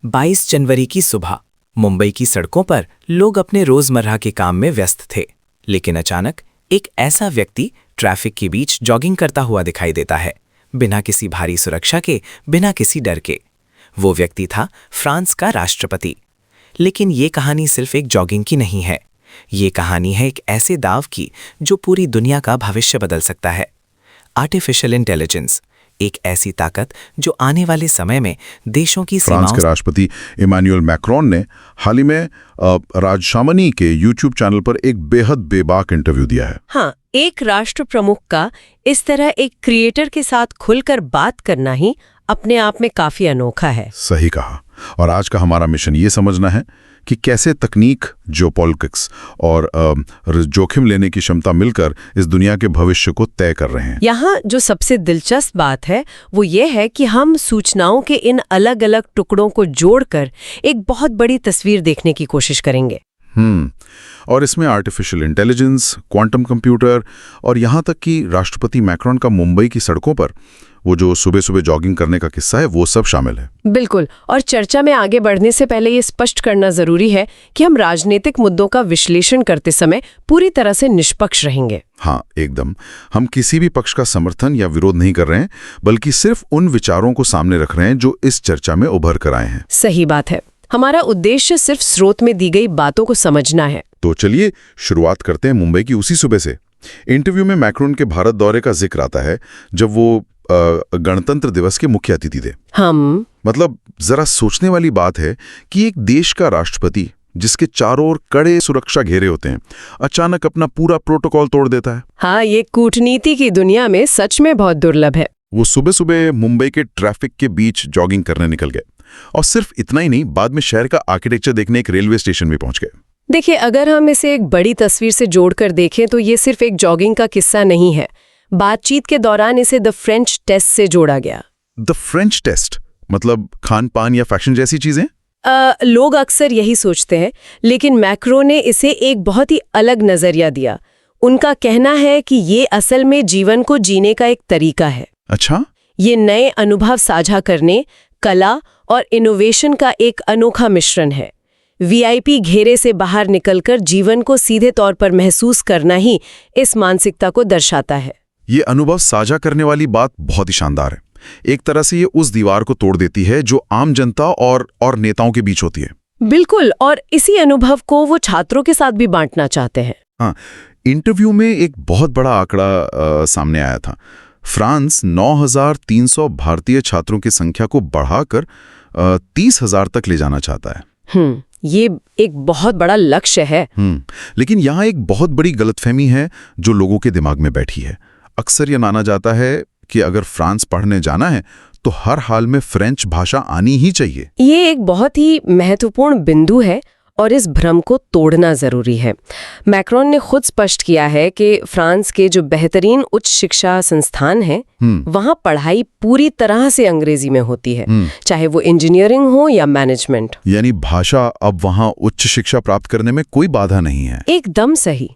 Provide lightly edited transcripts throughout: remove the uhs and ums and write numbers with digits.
22 जनवरी की सुबह मुंबई की सड़कों पर लोग अपने रोजमर्रा के काम में व्यस्त थे, लेकिन अचानक एक ऐसा व्यक्ति ट्रैफिक के बीच जॉगिंग करता हुआ दिखाई देता है, बिना किसी भारी सुरक्षा के, बिना किसी डर के। वो व्यक्ति था फ्रांस का राष्ट्रपति। लेकिन ये कहानी सिर्फ एक जॉगिंग की नहीं है। ये कहानी है एक ऐसे दाव की जो पूरी दुनिया का भविष्य बदल सकता है। आर्टिफिशियल इंटेलिजेंस, एक ऐसी ताकत जो आने वाले समय में देशों की फ्रांस के राष्ट्रपति इमैनुअल मैक्रोन ने हाल ही में राजशामनी के YouTube चैनल पर एक बेहद बेबाक इंटरव्यू दिया है। हाँ, एक राष्ट्र प्रमुख का इस तरह एक क्रिएटर के साथ खुलकर बात करना ही अपने आप में काफी अनोखा है। सही कहा। और आज का हमारा मिशन ये समझना है कि कैसे तकनीक, जियोपॉलिटिक्स और जोखिम लेने की क्षमता मिलकर इस दुनिया के भविष्य को तय कर रहे हैं। यहाँ जो सबसे दिलचस्प बात है वो ये है कि हम सूचनाओं के इन अलग अलग टुकड़ों को जोड़कर एक बहुत बड़ी तस्वीर देखने की कोशिश करेंगे। और इसमें आर्टिफिशियल इंटेलिजेंस, क्वांटम कंप्यूटर और यहाँ तक कि राष्ट्रपति मैक्रोन का मुंबई की सड़कों पर वो जो सुबह सुबह जॉगिंग करने का किस्सा है, वो सब शामिल है। बिल्कुल। और चर्चा में आगे बढ़ने से पहले ये स्पष्ट करना जरूरी है कि हम राजनीतिक मुद्दों का विश्लेषण करते समय पूरी तरह से निष्पक्ष रहेंगे। हाँ, एकदम। हम किसी भी पक्ष का समर्थन या विरोध नहीं कर रहे हैं, बल्कि सिर्फ उन विचारों को सामने रख रहे हैं जो इस चर्चा में उभर कर आए हैं। सही बात है। हमारा उद्देश्य सिर्फ स्रोत में दी गई बातों को समझना है। तो चलिए शुरुआत करते हैं मुंबई की उसी सुबह से। इंटरव्यू में मैक्रोन के भारत दौरे का जिक्र आता है जब वो गणतंत्र दिवस के मुख्य अतिथि थे। मतलब जरा सोचने वाली बात है कि एक देश का राष्ट्रपति, जिसके चारों ओर कड़े सुरक्षा घेरे होते हैं, अचानक अपना पूरा प्रोटोकॉल तोड़ देता है। हाँ, ये कूटनीति की दुनिया में सच में बहुत दुर्लभ है। वो सुबह सुबह मुंबई के ट्रैफिक के बीच जॉगिंग करने निकल गए, और सिर्फ इतना ही नहीं, बाद में शहर का आर्किटेक्चर देखने एक रेलवे स्टेशन भी पहुंच गए। देखिए, अगर हम इसे एक बड़ी तस्वीर से जोड़कर देखें तो ये सिर्फ एक जॉगिंग का किस्सा नहीं है। बातचीत के दौरान इसे द फ्रेंच टेस्ट से जोड़ा गया। द फ्रेंच टेस्ट मतलब खान पान या फैशन जैसी चीजें? लोग अक्सर यही सोचते हैं, लेकिन मैक्रो ने इसे एक बहुत ही अलग नजरिया दिया। उनका कहना है कि ये असल में जीवन को जीने का एक तरीका है। अच्छा? ये नए अनुभव साझा करने, कला और इनोवेशन का एक अनोखा मिश्रण है। वीआईपी घेरे से बाहर निकलकर जीवन को सीधे तौर पर महसूस करना ही इस मानसिकता को दर्शाता है। ये अनुभव साझा करने वाली बात बहुत ही शानदार है। एक तरह से ये उस दीवार को तोड़ देती है जो आम जनता और नेताओं के बीच होती है। बिल्कुल, और इसी अनुभव को वो छात्रों के साथ भी बांटना चाहते हैं। हाँ, इंटरव्यू में एक बहुत बड़ा आंकड़ा सामने आया था। फ्रांस 9,300 भारतीय छात्रों की संख्या को बढ़ाकर 30,000 तक ले जाना चाहता है। ये एक बहुत बड़ा लक्ष्य है। लेकिन यहाँ एक बहुत बड़ी गलतफहमी है जो लोगों के दिमाग में बैठी है। अक्सर यह माना जाता है कि अगर फ्रांस पढ़ने जाना है तो हर हाल में फ्रेंच भाषा आनी ही चाहिए। ये एक बहुत ही महत्वपूर्ण बिंदु है और इस भ्रम को तोड़ना जरूरी है। मैक्रोन ने खुद स्पष्ट किया है कि फ्रांस के जो बेहतरीन उच्च शिक्षा संस्थान हैं, वहां पढ़ाई पूरी तरह से अंग्रेजी में होती है, चाहे वो इंजीनियरिंग हो या मैनेजमेंट। यानी भाषा अब वहां उच्च शिक्षा प्राप्त करने में कोई बाधा नहीं है। एकदम सही।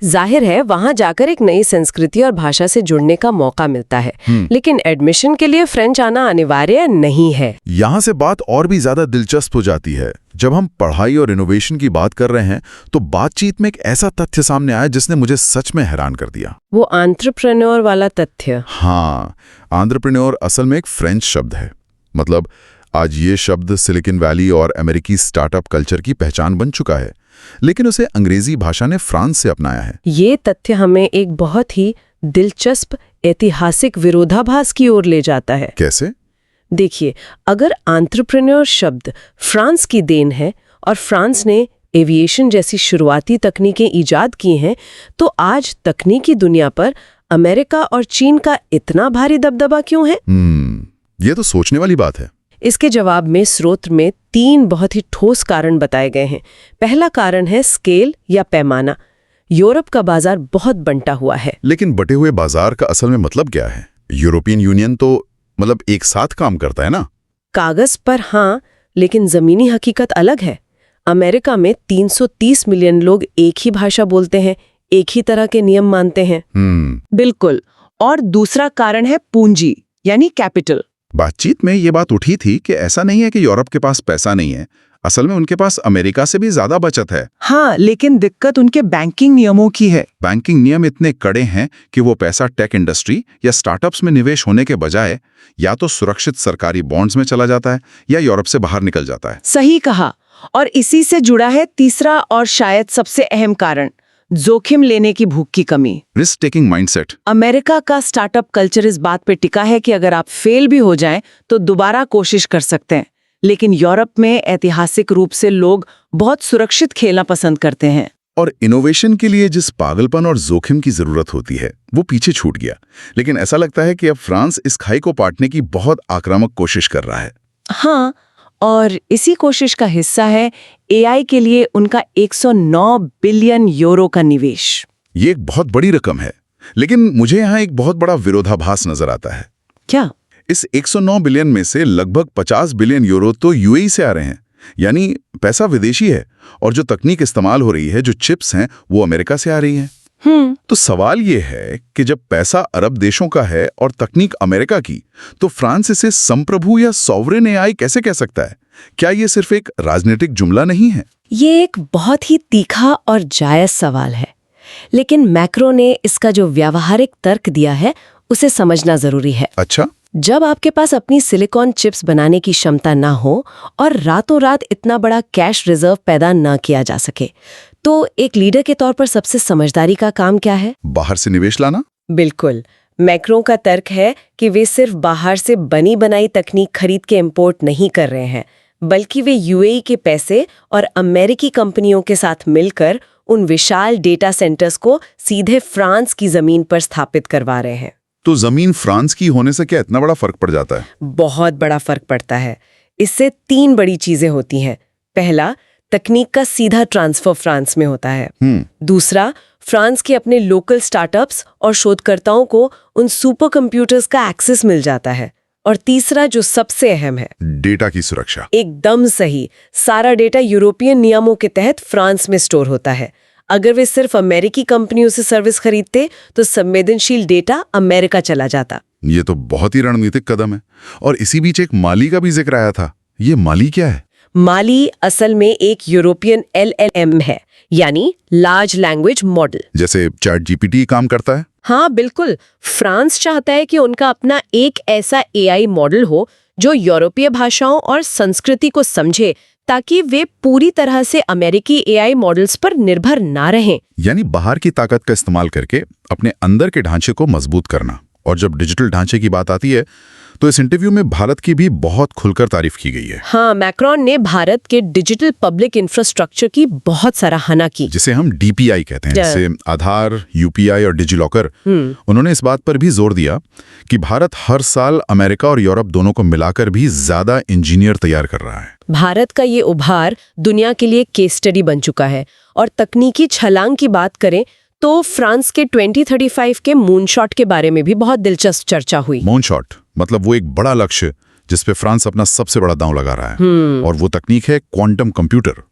जाहिर है वहां जाकर एक नई संस्कृति और भाषा से जुड़ने का मौका मिलता है, लेकिन एडमिशन के लिए फ्रेंच आना अनिवार्य नहीं है। यहाँ से बात और भी ज्यादा दिलचस्प हो जाती है। जब हम पढ़ाई और इनोवेशन की बात कर रहे हैं तो बातचीत में एक ऐसा तथ्य सामने आया जिसने मुझे सच में हैरान कर दिया। वो एंटरप्रेन्योर वाला तथ्य। हाँ, एंटरप्रेन्योर असल में एक फ्रेंच शब्द है। मतलब आज ये शब्द सिलिकॉन वैली और अमेरिकी स्टार्टअप कल्चर की पहचान बन चुका है, लेकिन उसे अंग्रेजी भाषा ने फ्रांस से अपनाया है। ये तथ्य हमें एक बहुत ही दिलचस्प ऐतिहासिक विरोधाभास की ओर ले जाता है। कैसे? देखिए, अगर एंटरप्रेन्योर शब्द फ्रांस की देन है और फ्रांस ने एविएशन जैसी शुरुआती तकनीकें ईजाद की हैं, तो आज तकनीकी दुनिया पर अमेरिका और चीन का इतना भारी दबदबा क्यों है? ये तो सोचने वाली बात है। इसके जवाब में स्रोत में 3 बहुत ही ठोस कारण बताए गए हैं। पहला कारण है स्केल या पैमाना। यूरोप का बाजार बहुत बंटा हुआ है। लेकिन बटे हुए बाजार का असल में मतलब क्या है? यूरोपियन यूनियन तो मतलब एक साथ काम करता है ना? कागज पर हाँ, लेकिन जमीनी हकीकत अलग है। अमेरिका में 330 मिलियन लोग एक ही भाषा बोलते हैं, एक ही तरह के नियम मानते हैं। बिल्कुल। और दूसरा कारण है पूंजी यानी कैपिटल। बातचीत में ये बात उठी थी कि ऐसा नहीं है कि यूरोप के पास पैसा नहीं है, असल में उनके पास अमेरिका से भी ज्यादा बचत है। हाँ, लेकिन दिक्कत उनके बैंकिंग नियमों की है। बैंकिंग नियम इतने कड़े हैं कि वो पैसा टेक इंडस्ट्री या स्टार्टअप्स में निवेश होने के बजाय या तो सुरक्षित सरकारी बॉन्ड्स में चला जाता है या यूरोप से बाहर निकल जाता है। सही कहा। और इसी से जुड़ा है तीसरा और शायद सबसे अहम कारण, जोखिम लेने की भूख की कमी। Risk taking mindset. अमेरिका का स्टार्टअप कल्चर इस बात पे टिका है कि अगर आप फेल भी हो जाएं तो दोबारा कोशिश कर सकते हैं, लेकिन यूरोप में ऐतिहासिक रूप से लोग बहुत सुरक्षित खेलना पसंद करते हैं। और इनोवेशन के लिए जिस पागलपन और जोखिम की जरूरत होती है वो पीछे छूट गया। लेकिन ऐसा लगता है कि अब फ्रांस इस खाई को पाटने की बहुत आक्रामक कोशिश कर रहा है। हाँ, और इसी कोशिश का हिस्सा है एआई के लिए उनका 109 बिलियन यूरो का निवेश। ये एक बहुत बड़ी रकम है, लेकिन मुझे यहाँ एक बहुत बड़ा विरोधाभास नजर आता है। क्या? इस 109 बिलियन में से लगभग 50 बिलियन यूरो तो यूएई से आ रहे हैं, यानी पैसा विदेशी है, और जो तकनीक इस्तेमाल हो रही है, जो चिप्स हैं, वो अमेरिका से आ रही हैं। तो सवाल ये है कि जब पैसा अरब देशों का है और तकनीक अमेरिका की, तो फ्रांस इसे संप्रभु या सॉवरेन एआई कैसे कह सकता है? क्या ये सिर्फ एक राजनीतिक जुमला नहीं है? ये एक बहुत ही तीखा और जायज सवाल है, लेकिन मैक्रो ने इसका जो व्यावहारिक तर्क दिया है उसे समझना जरूरी है। अच्छा, जब आपके पास अपनी सिलिकॉन चिप्स बनाने की क्षमता ना हो और रातों रात इतना बड़ा कैश रिजर्व पैदा ना किया जा सके, तो एक लीडर के तौर पर सबसे समझदारी का काम क्या है? बाहर से निवेश लाना। बिल्कुल। मैक्रो का तर्क है कि वे सिर्फ बाहर से बनी बनाई तकनीक खरीद के इंपोर्ट नहीं कर रहे हैं, बल्कि वे यूएई के पैसे और अमेरिकी कंपनियों के साथ मिलकर उन विशाल डेटा सेंटर्स को सीधे फ्रांस की जमीन पर स्थापित करवा रहे हैं। तो जमीन फ्रांस की होने से क्या इतना बड़ा फर्क पड़ जाता है? बहुत बड़ा फर्क पड़ता है। इससे 3 बड़ी चीजें होती हैं। पहला, तकनीक का सीधा ट्रांसफर फ्रांस में होता है। दूसरा, फ्रांस के अपने लोकल स्टार्टअप्स और शोधकर्ताओं को उन सुपर कंप्यूटर्स का एक्सेस मिल जाता है। और तीसरा, जो सबसे अहम है, डेटा की सुरक्षा। एकदम सही। सारा डेटा यूरोपियन नियमों के तहत फ्रांस में स्टोर होता है। अगर वे सिर्फ अमेरिकी कंपनियों से सर्विस खरीदते तो संवेदनशील डेटा अमेरिका चला जाता। ये तो बहुत ही रणनीतिक कदम है। और इसी बीच एक माली का भी जिक्र आया था। ये माली क्या है? माली असल में एक यूरोपियन LLM है, यानी लार्ज लैंग्वेज मॉडल। जैसे चैट जीपीटी काम करता है? हाँ बिल्कुल। फ्रांस चाहता है कि उनका अपना एक ऐसा AI मॉडल हो जो यूरोपीय भाषाओं और संस्कृति को समझे, ताकि वे पूरी तरह से अमेरिकी AI मॉडल्स पर निर्भर ना रहें। यानी बाहर की ताकत का इस्तेमाल करके अपने अंदर के ढांचे को मजबूत करना। और जब डिजिटल ढांचे की बात आती है तो इस इंटरव्यू में भारत की भी बहुत खुलकर तारीफ की गई है। हाँ, मैक्रोन ने भारत के डिजिटल पब्लिक इंफ्रास्ट्रक्चर की बहुत सराहना की, जिसे हम DPI कहते हैं, जैसे आधार, UPI और डिजिलॉकर। उन्होंने इस बात पर भी जोर दिया कि भारत हर साल अमेरिका और यूरोप दोनों को मिलाकर भी ज्यादा इंजीनियर तैयार कर रहा है। भारत का ये उभार दुनिया के लिए केस स्टडी बन चुका है। और तकनीकी छलांग की बात करें तो फ्रांस के 2035 के मूनशॉट के बारे में भी बहुत दिलचस्प चर्चा हुई। मूनशॉट मतलब वो एक बड़ा लक्ष्य जिस पे फ्रांस अपना सबसे बड़ा दांव लगा रहा है। और वो तकनीक है क्वांटम कंप्यूटर,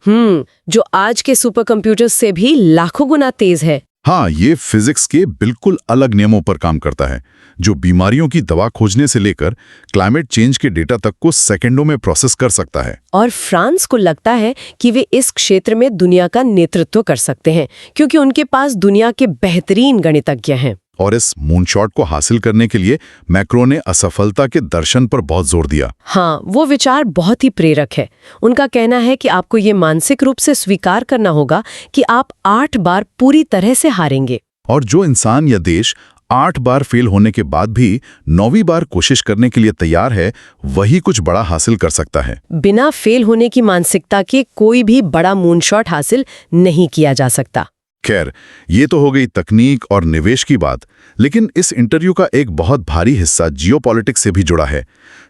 जो आज के सुपर कंप्यूटर से भी लाखों गुना तेज है। हाँ, ये फिजिक्स के बिल्कुल अलग नियमों पर काम करता है, जो बीमारियों की दवा खोजने से लेकर क्लाइमेट चेंज के डेटा तक को सेकंडों में प्रोसेस कर सकता है। और फ्रांस को लगता है कि वे इस क्षेत्र में दुनिया का नेतृत्व कर सकते हैं, क्योंकि उनके पास दुनिया के बेहतरीन गणितज्ञ हैं। और इस मूनशॉट को हासिल करने के लिए मैक्रो ने असफलता के दर्शन पर बहुत जोर दिया। हाँ, वो विचार बहुत ही प्रेरक है। उनका कहना है कि आपको ये मानसिक रूप से स्वीकार करना होगा कि आप 8 बार पूरी तरह से हारेंगे। और जो इंसान या देश 8 बार फेल होने के बाद भी 9वीं बार कोशिश करने के लिए तैयार है, वही कुछ बड़ा हासिल कर सकता है। बिना फेल होने की मानसिकता के कोई भी बड़ा मूनशॉट हासिल नहीं किया जा सकता। खैर, ये तो हो गई तकनीक और निवेश की बात, लेकिन इस इंटरव्यू का एक बहुत भारी हिस्सा जियोपॉलिटिक्स से भी जुड़ा है।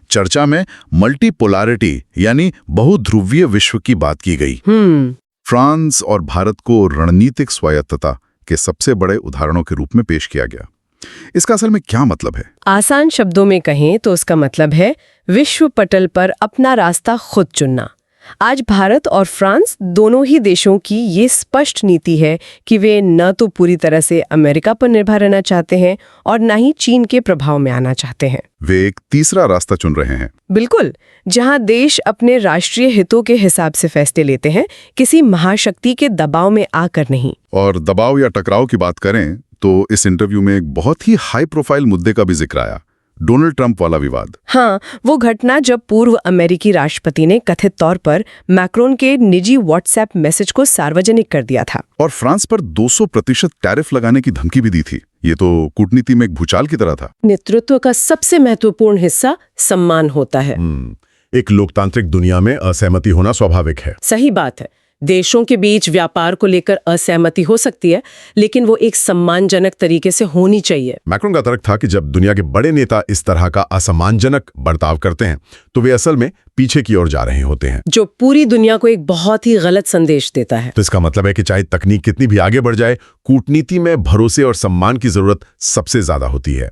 चर्चा में मल्टीपोलैरिटी यानी बहुध्रुवीय विश्व की बात की गई। फ्रांस और भारत को रणनीतिक स्वायत्तता के सबसे बड़े उदाहरणों के रूप में पेश किया गया। इसका असल में क्या मतलब है? आसान शब्दों में कहें तो उसका मतलब है विश्व पटल पर अपना रास्ता खुद चुनना। आज भारत और फ्रांस दोनों ही देशों की ये स्पष्ट नीति है कि वे न तो पूरी तरह से अमेरिका पर निर्भर रहना चाहते हैं और न ही चीन के प्रभाव में आना चाहते हैं। वे एक तीसरा रास्ता चुन रहे हैं। बिल्कुल, जहां देश अपने राष्ट्रीय हितों के हिसाब से फैसले लेते हैं, किसी महाशक्ति के दबाव में आकर नहीं। और दबाव या टकराव की बात करें तो इस इंटरव्यू में एक बहुत ही हाई प्रोफाइल मुद्दे का भी जिक्र आया, डोनाल्ड ट्रंप वाला विवाद। हाँ, वो घटना जब पूर्व अमेरिकी राष्ट्रपति ने कथित तौर पर मैक्रोन के निजी व्हाट्सएप मैसेज को सार्वजनिक कर दिया था और फ्रांस पर 200% टैरिफ लगाने की धमकी भी दी थी। ये तो कूटनीति में एक भूचाल की तरह था। नेतृत्व का सबसे महत्वपूर्ण हिस्सा सम्मान होता है। एक लोकतांत्रिक दुनिया में असहमति होना स्वाभाविक है। सही बात है। देशों के बीच व्यापार को लेकर असहमति हो सकती है, लेकिन वो एक सम्मानजनक तरीके से होनी चाहिए। मैक्रोन का तर्क था कि जब दुनिया के बड़े नेता इस तरह का असम्मानजनक बर्ताव करते हैं तो वे असल में पीछे की ओर जा रहे होते हैं, जो पूरी दुनिया को एक बहुत ही गलत संदेश देता है। तो इसका मतलब है कि चाहे तकनीक कितनी भी आगे बढ़ जाए, कूटनीति में भरोसे और सम्मान की जरूरत सबसे ज्यादा होती है।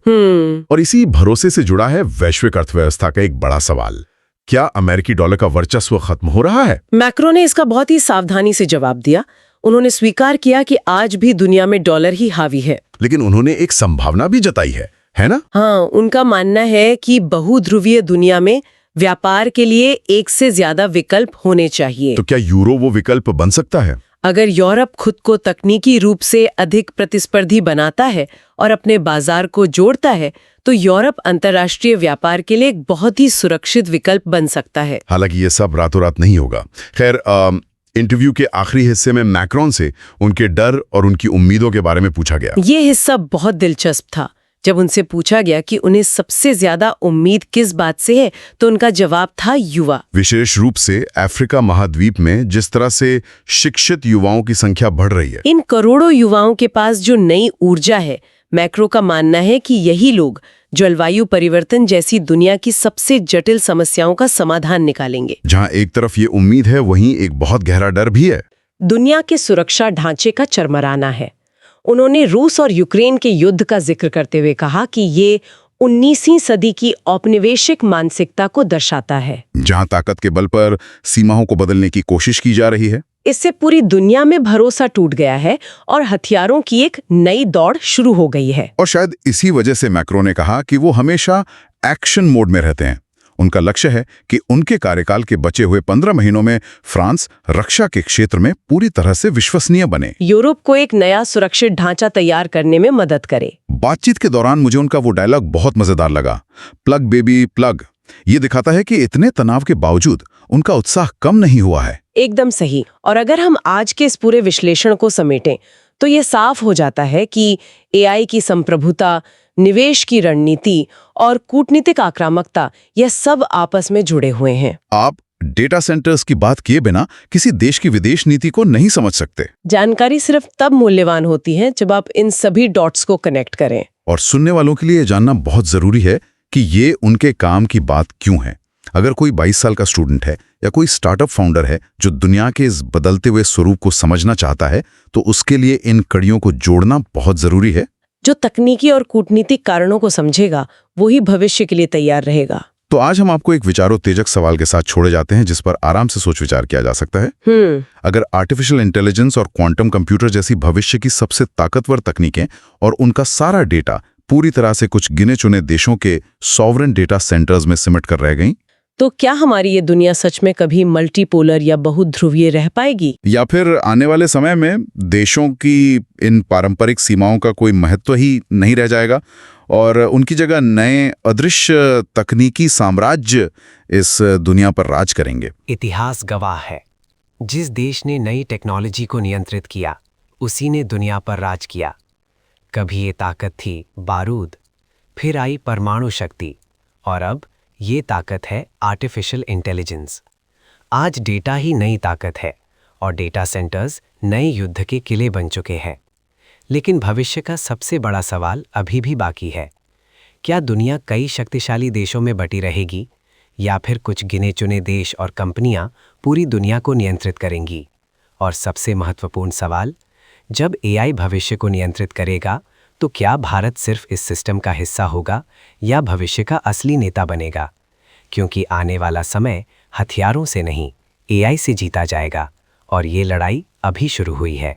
और इसी भरोसे से जुड़ा है वैश्विक अर्थव्यवस्था का एक बड़ा सवाल। क्या अमेरिकी डॉलर का वर्चस्व खत्म हो रहा है? मैक्रोन ने इसका बहुत ही सावधानी से जवाब दिया। उन्होंने स्वीकार किया कि आज भी दुनिया में डॉलर ही हावी है। लेकिन उन्होंने एक संभावना भी जताई है ना? हाँ, उनका मानना है कि बहुध्रुवीय दुनिया में व्यापार के लिए एक से ज्यादा विकल्प होने चाहिए। तो क्या यूरो वो विकल्प बन सकता है? अगर यूरोप खुद को तकनीकी रूप से अधिक प्रतिस्पर्धी बनाता है और अपने बाजार को जोड़ता है, तो यूरोप अंतर्राष्ट्रीय व्यापार के लिए एक बहुत ही सुरक्षित विकल्प बन सकता है। हालांकि ये सब रातों रात नहीं होगा। खैर, इंटरव्यू के आखिरी हिस्से में मैक्रोन से उनके डर और उनकी उम्मीदों के बारे में पूछा गया। ये हिस्सा बहुत दिलचस्प था। जब उनसे पूछा गया कि उन्हें सबसे ज्यादा उम्मीद किस बात से है, तो उनका जवाब था युवा। विशेष रूप से अफ्रीका महाद्वीप में जिस तरह से शिक्षित युवाओं की संख्या बढ़ रही है। इन करोड़ों युवाओं के पास जो नई ऊर्जा है, मैक्रो का मानना है कि यही लोग जलवायु परिवर्तन जैसी दुनिया की सबसे जटिल समस्याओं का समाधान निकालेंगे। जहां एक तरफ ये उम्मीद है, वहीं एक बहुत गहरा डर भी है। दुनिया के सुरक्षा ढांचे का चरमराना है। उन्होंने रूस और यूक्रेन के युद्ध का जिक्र करते हुए कहा कि ये 19वीं सदी की औपनिवेशिक मानसिकता को दर्शाता है, जहां ताकत के बल पर सीमाओं को बदलने की कोशिश की जा रही है। इससे पूरी दुनिया में भरोसा टूट गया है और हथियारों की एक नई दौड़ शुरू हो गई है। और शायद इसी वजह से मैक्रोन ने कहा कि वो हमेशा एक्शन मोड में रहते हैं। उनका लक्ष्य है कि उनके कार्यकाल के बचे हुए 15 महीनों में फ्रांस रक्षा के क्षेत्र में पूरी तरह से विश्वसनीय बने, यूरोप को एक नया सुरक्षित ढांचा तैयार करने में मदद करे। बातचीत के दौरान मुझे उनका वो डायलॉग बहुत मजेदार लगा, प्लग बेबी प्लग। ये दिखाता है कि इतने तनाव के बावजूद उनका उत्साह कम नहीं हुआ है। एकदम सही। और अगर हम आज के इस पूरे विश्लेषण को समेटें, तो ये साफ हो जाता है कि एआई की संप्रभुता, निवेश की रणनीति और कूटनीतिक आक्रामकता, यह सब आपस में जुड़े हुए हैं। आप डेटा सेंटर्स की बात किए बिना किसी देश की विदेश नीति को नहीं समझ सकते। जानकारी सिर्फ तब मूल्यवान होती है जब आप इन सभी डॉट्स को कनेक्ट करें। और सुनने वालों के लिए जानना बहुत जरूरी है कि ये उनके काम की बात क्यों है। अगर कोई 22 साल का स्टूडेंट है या कोई स्टार्टअप फाउंडर है जो दुनिया के इस बदलते हुए स्वरूप को समझना चाहता है, तो उसके लिए इन कड़ियों को जोड़ना बहुत जरूरी है। जो तकनीकी और कूटनीतिक कारणों को समझेगा, वही भविष्य के लिए तैयार रहेगा। तो आज हम आपको एक विचारोत्तेजक सवाल के साथ छोड़े जाते हैं, जिस पर आराम से सोच विचार किया जा सकता है। अगर आर्टिफिशियल इंटेलिजेंस और क्वांटम कंप्यूटर जैसी भविष्य की सबसे ताकतवर तकनीकें और उनका सारा डेटा पूरी तरह से कुछ गिने चुने देशों के सॉवरेन डेटा सेंटर्स में सिमट कर रह गई, तो क्या हमारी ये दुनिया सच में कभी मल्टीपोलर या बहुध्रुवीय रह पाएगी? या फिर आने वाले समय में देशों की इन पारंपरिक सीमाओं का कोई महत्व ही नहीं रह जाएगा और उनकी जगह नए अदृश्य तकनीकी साम्राज्य इस दुनिया पर राज करेंगे? इतिहास गवाह है, जिस देश ने नई टेक्नोलॉजी को नियंत्रित किया, उसी ने दुनिया पर राज किया। कभी ये ताकत थी बारूद, फिर आई परमाणु शक्ति, और अब ये ताकत है आर्टिफिशियल इंटेलिजेंस। आज डेटा ही नई ताकत है और डेटा सेंटर्स नए युद्ध के किले बन चुके हैं। लेकिन भविष्य का सबसे बड़ा सवाल अभी भी बाकी है। क्या दुनिया कई शक्तिशाली देशों में बटी रहेगी या फिर कुछ गिने चुने देश और कंपनियां पूरी दुनिया को नियंत्रित करेंगी? और सबसे महत्वपूर्ण सवाल, जब एआई भविष्य को नियंत्रित करेगा, तो क्या भारत सिर्फ इस सिस्टम का हिस्सा होगा या भविष्य का असली नेता बनेगा? क्योंकि आने वाला समय हथियारों से नहीं, एआई से जीता जाएगा और ये लड़ाई अभी शुरू हुई है।